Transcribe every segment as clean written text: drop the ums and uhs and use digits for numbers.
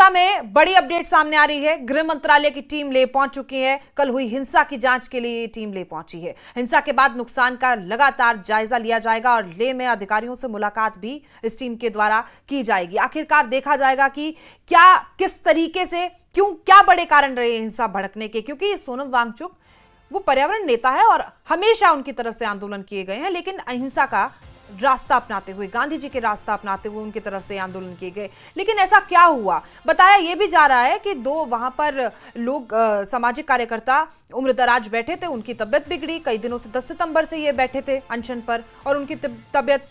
हिंसा में बड़ी अपडेट सामने आ रही है। गृह मंत्रालय की टीम ले पहुंच चुकी है। कल हुई हिंसा की जांच के लिए ये टीम ले पहुंची है। हिंसा के बाद नुकसान का लगातार जायजा लिया जाएगा और लेह में अधिकारियों से मुलाकात भी इस टीम के द्वारा की जाएगी। आखिरकार देखा जाएगा कि क्या, किस तरीके से, क्यों, क्या बड़े कारण रहे हिंसा भड़कने के। क्योंकि सोनम वांगचुक वो पर्यावरण नेता है और हमेशा उनकी तरफ से आंदोलन किए गए हैं, लेकिन अहिंसा का रास्ता अपनाते हुए, गांधी जी के रास्ता अपनाते हुए उनकी तरफ से आंदोलन किए गए। लेकिन ऐसा क्या हुआ, बताया यह भी जा रहा है कि दो वहां पर लोग, सामाजिक कार्यकर्ता उम्रदराज बैठे थे, उनकी तबियत बिगड़ी। कई दिनों से 10 सितंबर से ये बैठे थे अनशन पर और उनकी तबियत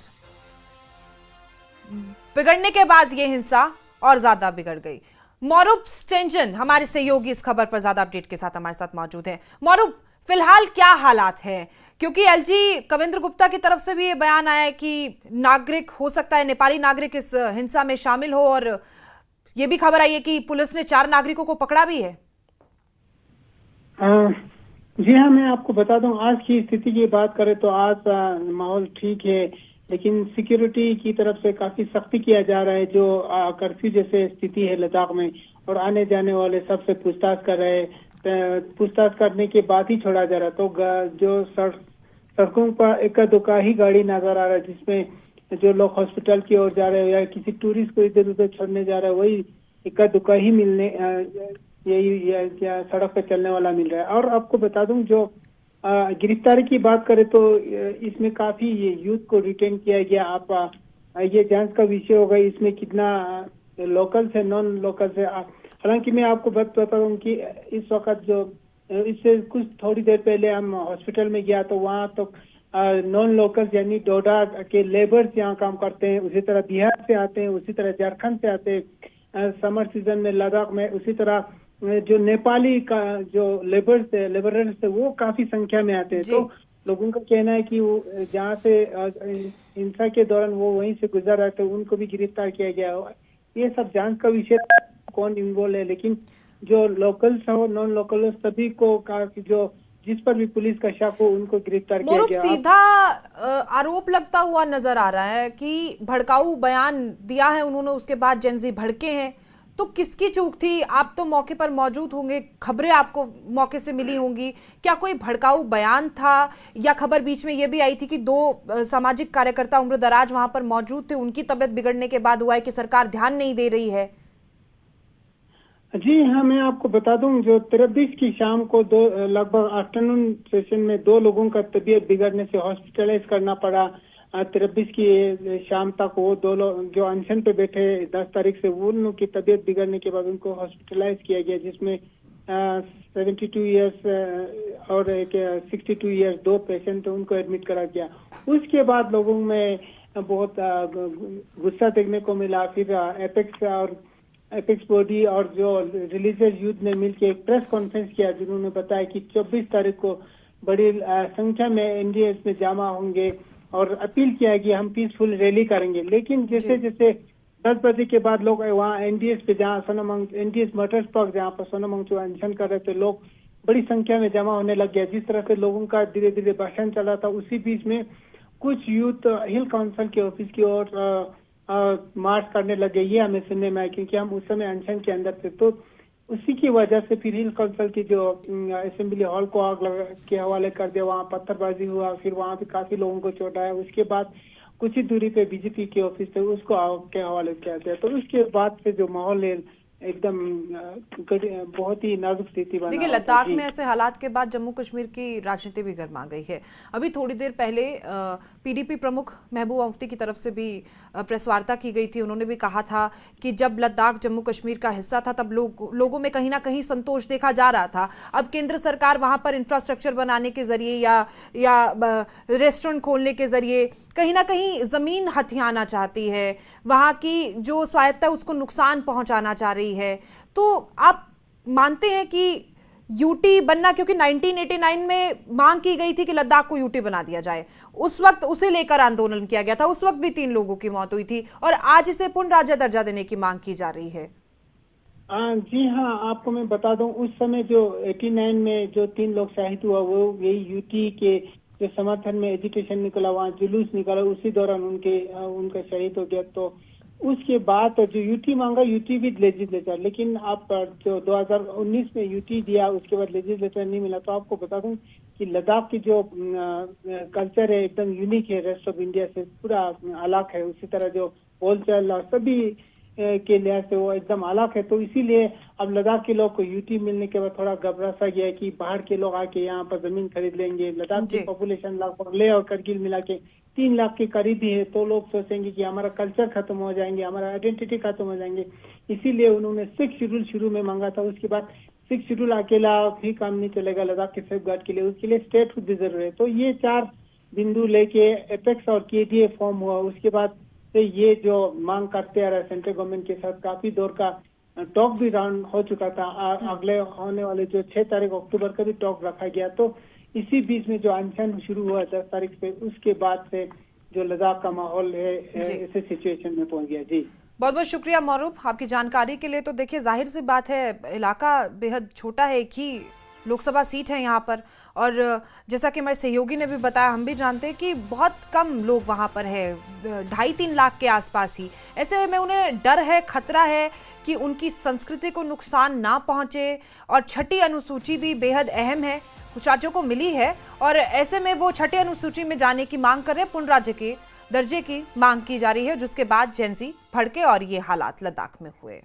बिगड़ने के बाद ये हिंसा और ज्यादा बिगड़ गई। मौरूफ स्टेंजन हमारे सहयोगी इस खबर पर ज्यादा अपडेट के साथ हमारे साथ मौजूद हैं। मौरूफ, फिलहाल क्या हालात हैं? क्योंकि एलजी कविंद्र गुप्ता की तरफ से भी ये बयान आया है कि नागरिक हो सकता है, नेपाली नागरिक इस हिंसा में शामिल हो, और ये भी खबर आई है कि पुलिस ने 4 नागरिकों को पकड़ा भी है। जी हाँ, मैं आपको बता दूं, आज की स्थिति की बात करें तो आज माहौल ठीक है, लेकिन सिक्योरिटी की तरफ से काफी सख्ती किया जा रहा है। जो कर्फ्यू जैसे स्थिति है लद्दाख में, और आने जाने वाले सबसे पूछताछ कर रहे हैं। पूछताछ करने के बाद ही छोड़ा जा रहा, तो जो सड़कों पर इक्का दुक्का ही गाड़ी नजर आ रहा है, जिसमें जो लोग हॉस्पिटल की ओर जा रहे हैं या किसी टूरिस्ट को इधर उधर छोड़ने जा रहे हैं, वही इक्का दुक्का ही मिलने यही सड़क पर चलने वाला मिल रहा है। और आपको बता दूं, जो गिरफ्तारी की बात करें तो इसमें काफी यूथ को रिटेन किया गया। आप ये जांच का विषय होगा, इसमें कितना लोकल से नॉन लोकल से। हालांकि मैं आपको बता दूं कि इस वक्त जो इससे कुछ थोड़ी देर पहले हम हॉस्पिटल में गया तो वहाँ तो नॉन लोकल्स यानी डोडा के लेबर्स यहाँ काम करते हैं, उसी तरह बिहार से आते हैं, उसी तरह झारखंड से आते हैं समर सीजन में लद्दाख में। उसी तरह जो नेपाली का जो लेबरर्स है वो काफी संख्या में आते हैं। तो लोगों का कहना है कि वो जहाँ से हिंसा के दौरान वो वहीं से गुजर रहे थे, उनको भी गिरफ्तार किया गया। ये सब जांच का विषय, कौन इन्वॉल्व है, लेकिन जो लोकल्स हो नॉन लोकल्स सभी को जो जिस पर भी पुलिस का शक हो उनको गिरफ्तार किया गया। सीधा आरोप लगता हुआ नजर आ रहा है कि भड़काऊ बयान दिया है उन्होंने, उसके बाद जेनजी भड़के हैं। तो किसकी चूक थी? आप तो मौके पर मौजूद होंगे, खबरें आपको मौके से मिली होंगी। क्या कोई भड़काऊ बयान था, या खबर बीच में यह भी आई थी कि 2 सामाजिक कार्यकर्ता उम्रदराज वहां पर मौजूद थे, उनकी तबियत बिगड़ने के बाद हुआ है कि सरकार ध्यान नहीं दे रही है? जी हाँ, मैं आपको बता दूं, जो 23 की शाम को लगभग आफ्टरनून सेशन में 2 लोगों का तबीयत बिगड़ने से हॉस्पिटलाइज करना पड़ा। 23 की शाम तक वो 2 लोग जो अनशन पे बैठे 10 तारीख से, वो उन की तबीयत बिगड़ने के बाद उनको हॉस्पिटलाइज किया गया, जिसमें 72 ईयर्स और एक 62 ईयर्स 2 पेशेंट उनको एडमिट करा गया। उसके बाद लोगों में बहुत गुस्सा देखने को मिला। फिर एपेक्स बॉडी और जो रिलीजियस यूथ ने मिलकर एक प्रेस कॉन्फ्रेंस किया, जिन्होंने बताया कि 24 तारीख को बड़ी संख्या में एनडीएस में जमा होंगे और अपील किया कि हम पीसफुल रैली करेंगे। लेकिन जैसे जैसे 10 बजे के बाद लोग वहाँ एनडीएस पे, जहाँ एनडीएस मोटर्स पार्क जहाँ पर सोनम वांगचुक अनशन कर रहे थे, लोग बड़ी संख्या में जमा होने लग गया। जिस तरह से लोगों का धीरे धीरे भाषण चला था, उसी बीच में कुछ यूथ हिल काउंसिल के ऑफिस की ओर मार्च करने लगे। ये हमें सुनने में आया, क्योंकि हम उस समय अनशन के अंदर थे। तो उसी की वजह से फिर हिल काउंसिल की जो असेंबली हॉल को आग लगा के हवाले कर दिया, वहाँ पत्थरबाजी हुआ, फिर वहाँ पे काफी लोगों को चोट आया। उसके बाद कुछ ही दूरी पे बीजेपी के ऑफिस थे, उसको आग के हवाले किया गया। तो उसके बाद से जो माहौल है एकदम बहुत ही नाजुक स्थिति बना। देखिए, लद्दाख में ऐसे हालात के बाद जम्मू कश्मीर की राजनीति भी गर्मा गई है। अभी थोड़ी देर पहले पीडीपी प्रमुख महबूबा मुफ्ती की तरफ से भी प्रेस वार्ता की गई थी। उन्होंने भी कहा था कि जब लद्दाख जम्मू कश्मीर का हिस्सा था तब लोगों में कहीं ना कहीं संतोष देखा जा रहा था। अब केंद्र सरकार वहां पर इंफ्रास्ट्रक्चर बनाने के जरिए या रेस्टोरेंट खोलने के जरिए कहीं ना कहीं जमीन हथियाना चाहती है, वहां की जो स्वायत्तता उसको नुकसान पहुंचाना चाह रही है। तो आप मानते हैं कि यूटी बनना, क्योंकि 1989 में मांग की गई थी कि लद्दाख को यूटी बना दिया जाए, उस वक्त उसे लेकर आंदोलन किया गया था, उस वक्त भी 3 लोगों की मौत हुई थी, और आज इसे पूर्ण राज्य दर्जा देने की मांग की जा रही है। जी हाँ, आपको मैं बता दूं, उस समय जो 89 में जो 3 लोग शहीद हुआ, वो यही यूटी के जो समर्थन में एजुकेशन निकला, वहाँ जुलूस निकला, उसी दौरान उनका शहीद हो गया। तो उसके बाद तो जो यूटी मांगा, यूटी विद लेजिस्लेचर, लेकिन आप जो 2019 में यूटी दिया उसके बाद लेजिस्लेचर नहीं मिला। तो आपको बता दूं कि लद्दाख की जो कल्चर है एकदम यूनिक है, रेस्ट ऑफ इंडिया से पूरा अलग है। उसी तरह जो बोलचाल और सभी के लिहाज से वो एकदम अलग है। तो इसीलिए अब लद्दाख के लोग को यूटी मिलने के बाद थोड़ा घबरा सा गया है कि बाहर के लोग आके यहाँ पर जमीन खरीद लेंगे। लद्दाख की जी। पॉपुलेशन लगभग लेह और करगिल मिला के 3 लाख के करीब ही है। तो लोग सोचेंगे कि हमारा कल्चर खत्म हो जाएंगे, हमारा आइडेंटिटी खत्म हो जाएंगे। इसीलिए उन्होंने 6 शेड्यूल शुरू में मांगा था। उसके बाद 6 शेड्यूल अकेला भी काम नहीं चलेगा लद्दाख के सेफ गार्ड के लिए, उसके लिए स्टेट भी जरूरी है। तो ये 4 बिंदु लेके एपेक्स और केडीए फॉर्म हुआ। उसके बाद से ये जो मांग करते आ रहा है सेंट्रल गवर्नमेंट के साथ, काफी दौर का टॉक भी राउंड हो चुका था। अगले होने वाले जो 6 तारीख अक्टूबर का भी टॉक रखा गया। तो इसी बीच में जो अनशन शुरू हुआ 10 तारीख से, उसके बाद से जो लद्दाख का माहौल है ऐसे सिचुएशन में पहुंच गया। जी बहुत बहुत शुक्रिया मौरूफ आपकी जानकारी के लिए। तो देखिए जाहिर सी बात है, इलाका बेहद छोटा है, एक ही लोकसभा सीट है यहाँ पर, और जैसा कि हमारे सहयोगी ने भी बताया, हम भी जानते हैं कि बहुत कम लोग वहाँ पर है, 2.5-3 लाख के आसपास ही। ऐसे में उन्हें डर है, खतरा है कि उनकी संस्कृति को नुकसान ना पहुँचे, और छठी अनुसूची भी बेहद अहम है, कुछ राज्यों को मिली है, और ऐसे में वो छठी अनुसूची में जाने की मांग कर रहे हैं, पूर्ण राज्य के दर्जे की मांग की जा रही है, जिसके बाद जेंजी भड़के और ये हालात लद्दाख में हुए।